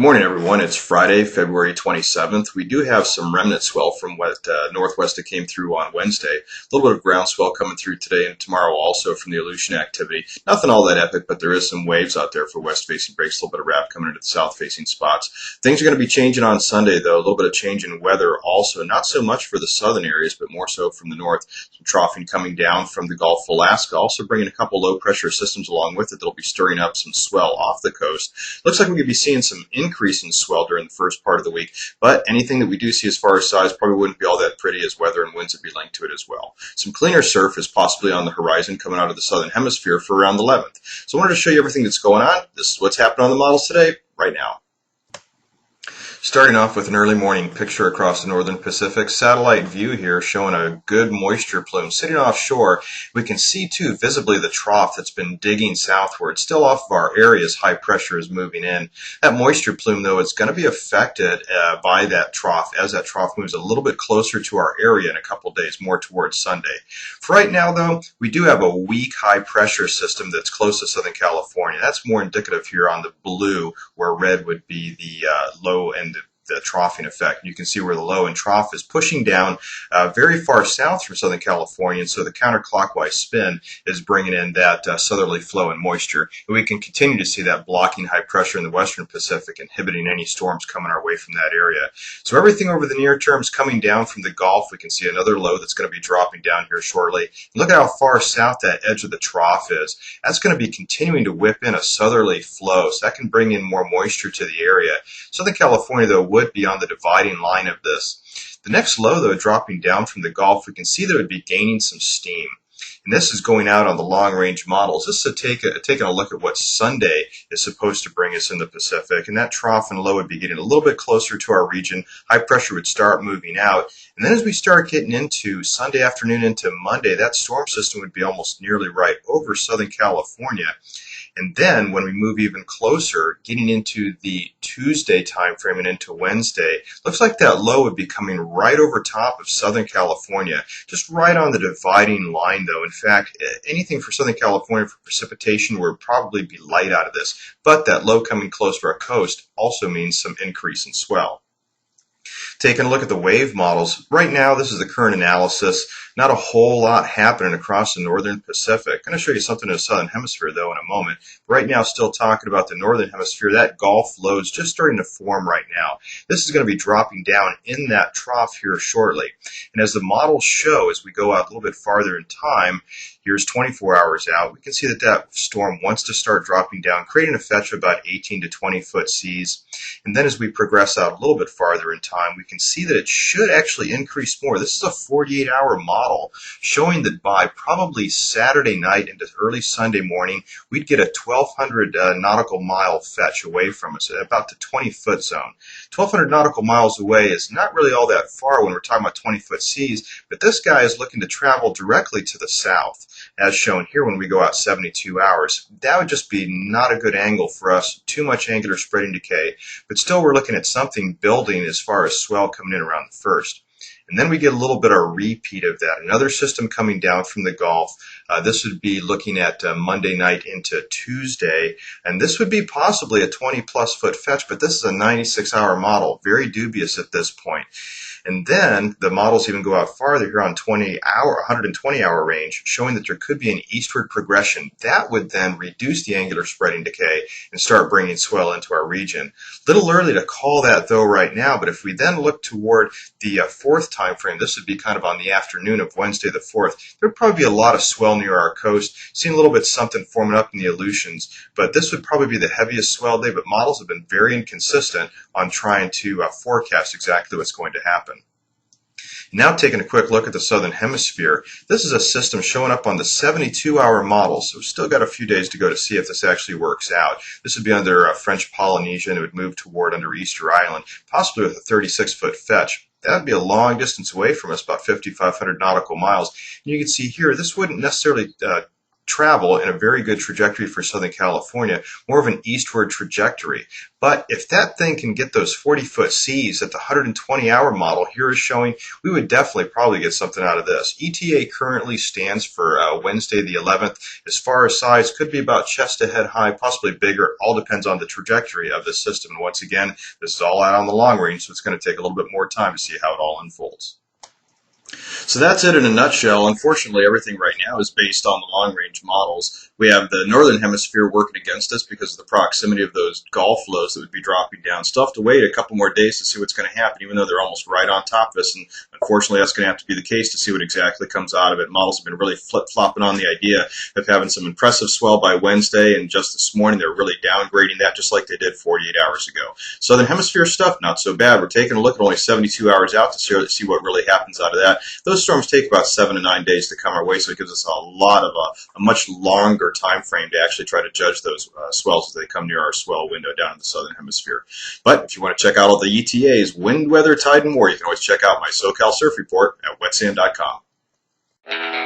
Morning, everyone. It's Friday, February 27th. We do have some remnant swell from what northwest that came through on Wednesday. A little bit of ground swell coming through today and tomorrow also from the Aleutian activity. Nothing all that epic, but there is some waves out there for west-facing breaks, a little bit of wrap coming into the south-facing spots. Things are going to be changing on Sunday, though. A little bit of change in weather also. Not so much for the southern areas, but more so from the north. Some troughing coming down from the Gulf of Alaska, also bringing a couple low-pressure systems along with it that'll be stirring up some swell off the coast. Looks like we could be seeing some increase in swell during the first part of the week, but anything that we do see as far as size probably wouldn't be all that pretty, as weather and winds would be linked to it as well. Some cleaner surf is possibly on the horizon coming out of the southern hemisphere for around the 11th. So I wanted to show you everything that's going on. This is what's happening on the models today, right now. Starting off with an early morning picture across the northern Pacific. Satellite view here showing a good moisture plume sitting offshore. We can see too visibly the trough that's been digging southward. Still off of our area as high pressure is moving in. That moisture plume though, it's going to be affected by that trough as that trough moves a little bit closer to our area in a couple of days, more towards Sunday. For right now though, we do have a weak high pressure system that's close to Southern California. That's more indicative here on the blue, where red would be the low and the troughing effect. You can see where the low and trough is pushing down very far south from Southern California, and so the counterclockwise spin is bringing in that southerly flow and moisture. And we can continue to see that blocking high pressure in the western Pacific, inhibiting any storms coming our way from that area. So everything over the near term is coming down from the Gulf. We can see another low that's going to be dropping down here shortly. And look at how far south that edge of the trough is. That's going to be continuing to whip in a southerly flow, so that can bring in more moisture to the area. Southern California, though, would be on the dividing line of this. The next low, though, dropping down from the Gulf, we can see that it would be gaining some steam. And this is going out on the long-range models. This is taking a look at what Sunday is supposed to bring us in the Pacific. And that trough and low would be getting a little bit closer to our region. High pressure would start moving out. And then as we start getting into Sunday afternoon into Monday, that storm system would be almost nearly right over Southern California. And then when we move even closer, getting into the Tuesday time frame and into Wednesday, looks like that low would be coming right over top of Southern California, just right on the dividing line though. In fact, anything for Southern California for precipitation would probably be light out of this, but that low coming close to our coast also means some increase in swell. Taking a look at the wave models, right now this is the current analysis. Not a whole lot happening across the northern Pacific. I'm going to show you something in the southern hemisphere though in a moment. Right now still talking about the northern hemisphere. That Gulf low is just starting to form right now. This is going to be dropping down in that trough here shortly. And as the models show, as we go out a little bit farther in time, here's 24 hours out, we can see that that storm wants to start dropping down, creating a fetch of about 18 to 20 foot seas. And then as we progress out a little bit farther in time, we can see that it should actually increase more. This is a 48-hour model showing that by probably Saturday night into early Sunday morning, we'd get a 1,200 nautical mile fetch away from us, at about the 20-foot zone. 1,200 nautical miles away is not really all that far when we're talking about 20-foot seas, but this guy is looking to travel directly to the south, as shown here when we go out 72 hours. That would just be not a good angle for us, too much angular spreading decay, but still we're looking at something building as far as swell coming in around the 1st. And then we get a little bit of a repeat of that. Another system coming down from the Gulf. This would be looking at Monday night into Tuesday. And this would be possibly a 20-plus foot fetch, but this is a 96-hour model. Very dubious at this point. And then the models even go out farther here on 120-hour range, showing that there could be an eastward progression. That would then reduce the angular spreading decay and start bringing swell into our region. Little early to call that though right now, but if we then look toward the 4th time frame, this would be kind of on the afternoon of Wednesday the 4th, there would probably be a lot of swell near our coast. Seeing a little bit something forming up in the Aleutians, but this would probably be the heaviest swell day, but models have been very inconsistent on trying to forecast exactly what's going to happen. Now taking a quick look at the southern hemisphere, this is a system showing up on the 72-hour model, so we've still got a few days to go to see if this actually works out. This would be under French Polynesia, and it would move toward under Easter Island, possibly with a 36-foot fetch. That would be a long distance away from us, about 5,500 nautical miles. And you can see here, this wouldn't necessarily travel in a very good trajectory for Southern California, more of an eastward trajectory. But if that thing can get those 40-foot seas that the 120-hour model here is showing, we would definitely probably get something out of this. ETA currently stands for Wednesday the 11th. As far as size, could be about chest to head high, possibly bigger. All depends on the trajectory of the system. And once again, this is all out on the long range, so it's going to take a little bit more time to see how it all unfolds. So that's it in a nutshell. Unfortunately, everything right now is based on the long-range models. We have the northern hemisphere working against us because of the proximity of those Gulf flows that would be dropping down. Still have to wait a couple more days to see what's going to happen, even though they're almost right on top of us. And unfortunately, that's going to have to be the case to see what exactly comes out of it. Models have been really flip-flopping on the idea of having some impressive swell by Wednesday, and just this morning they're really downgrading that just like they did 48 hours ago. Southern hemisphere stuff, not so bad. We're taking a look at only 72 hours out to see what really happens out of that. Those storms take about 7 to 9 days to come our way, so it gives us a much longer time frame to actually try to judge those swells as they come near our swell window down in the southern hemisphere. But if you want to check out all the ETAs, wind, weather, tide, and more, you can always check out my SoCal Surf Report at wetsand.com.